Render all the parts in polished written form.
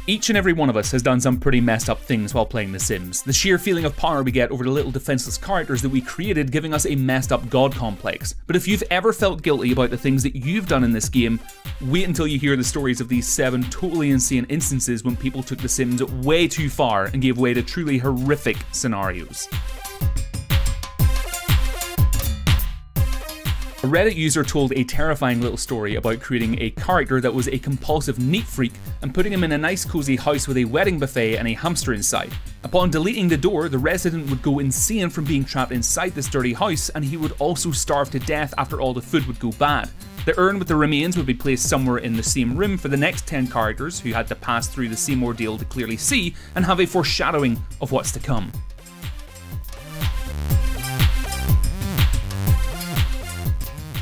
Each and every one of us has done some pretty messed up things while playing The Sims. The sheer feeling of power we get over the little defenseless characters that we created giving us a messed up god complex. But if you've ever felt guilty about the things that you've done in this game, wait until you hear the stories of these 7 totally insane instances when people took The Sims way too far and gave way to truly horrific scenarios. A Reddit user told a terrifying little story about creating a character that was a compulsive neat freak and putting him in a nice cozy house with a wedding buffet and a hamster inside. Upon deleting the door, the resident would go insane from being trapped inside this dirty house, and he would also starve to death after all the food would go bad. The urn with the remains would be placed somewhere in the same room for the next 10 characters who had to pass through the same ordeal to clearly see and have a foreshadowing of what's to come.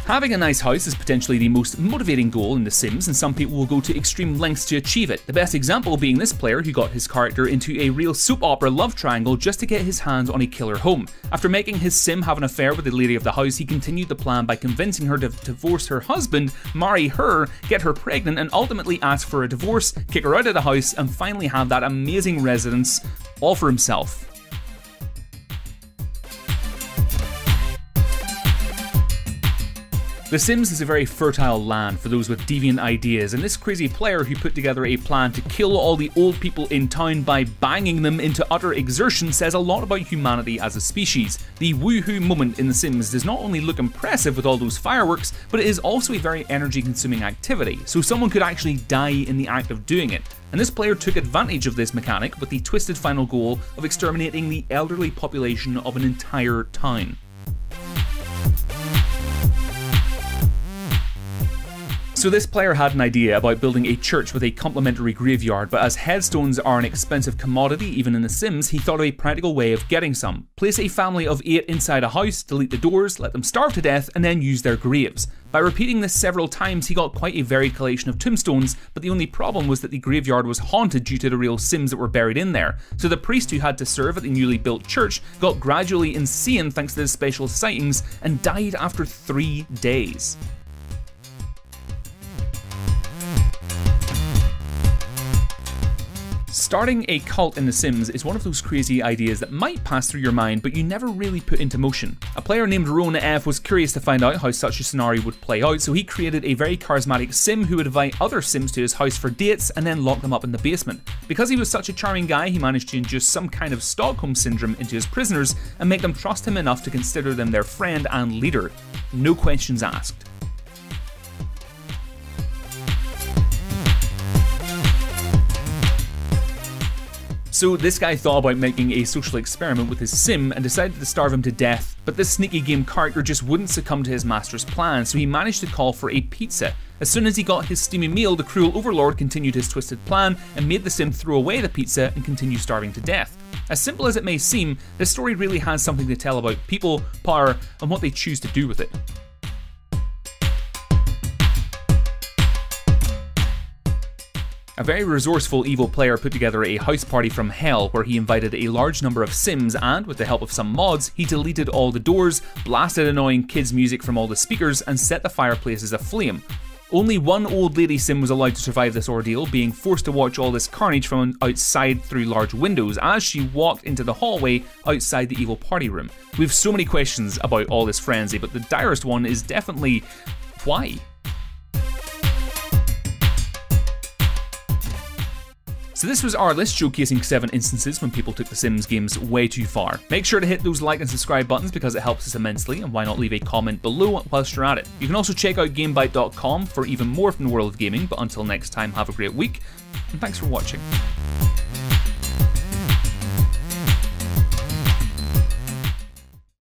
Having a nice house is potentially the most motivating goal in The Sims, and some people will go to extreme lengths to achieve it. The best example being this player who got his character into a real soap opera love triangle just to get his hands on a killer home. After making his sim have an affair with the lady of the house, he continued the plan by convincing her to divorce her husband, marry her, get her pregnant, and ultimately ask for a divorce, kick her out of the house, and finally have that amazing residence all for himself. The Sims is a very fertile land for those with deviant ideas, and this crazy player who put together a plan to kill all the old people in town by banging them into utter exertion says a lot about humanity as a species. The woohoo moment in The Sims does not only look impressive with all those fireworks, but it is also a very energy consuming activity, so someone could actually die in the act of doing it. And this player took advantage of this mechanic with the twisted final goal of exterminating the elderly population of an entire town. So this player had an idea about building a church with a complementary graveyard, but as headstones are an expensive commodity even in The Sims, he thought of a practical way of getting some. Place a family of 8 inside a house, delete the doors, let them starve to death, and then use their graves. By repeating this several times, he got quite a varied collection of tombstones, but the only problem was that the graveyard was haunted due to the real Sims that were buried in there. So the priest who had to serve at the newly built church got gradually insane thanks to the special sightings and died after 3 days. Starting a cult in The Sims is one of those crazy ideas that might pass through your mind, but you never really put into motion. A player named Rona F was curious to find out how such a scenario would play out, so he created a very charismatic Sim who would invite other Sims to his house for dates and then lock them up in the basement. Because he was such a charming guy, he managed to induce some kind of Stockholm syndrome into his prisoners and make them trust him enough to consider them their friend and leader. No questions asked. So this guy thought about making a social experiment with his sim and decided to starve him to death, but this sneaky game character just wouldn't succumb to his master's plan, so he managed to call for a pizza. As soon as he got his steamy meal, the cruel overlord continued his twisted plan and made the sim throw away the pizza and continue starving to death. As simple as it may seem, this story really has something to tell about people, power, and what they choose to do with it. A very resourceful evil player put together a house party from hell where he invited a large number of Sims and, with the help of some mods, he deleted all the doors, blasted annoying kids' music from all the speakers, and set the fireplaces aflame. Only one old lady Sim was allowed to survive this ordeal, being forced to watch all this carnage from outside through large windows as she walked into the hallway outside the evil party room. We have so many questions about all this frenzy, but the direst one is definitely why? So this was our list showcasing 7 instances when people took The Sims games way too far. Make sure to hit those like and subscribe buttons because it helps us immensely, and why not leave a comment below whilst you're at it. You can also check out GameBite.com for even more from the world of gaming, but until next time, have a great week, and thanks for watching.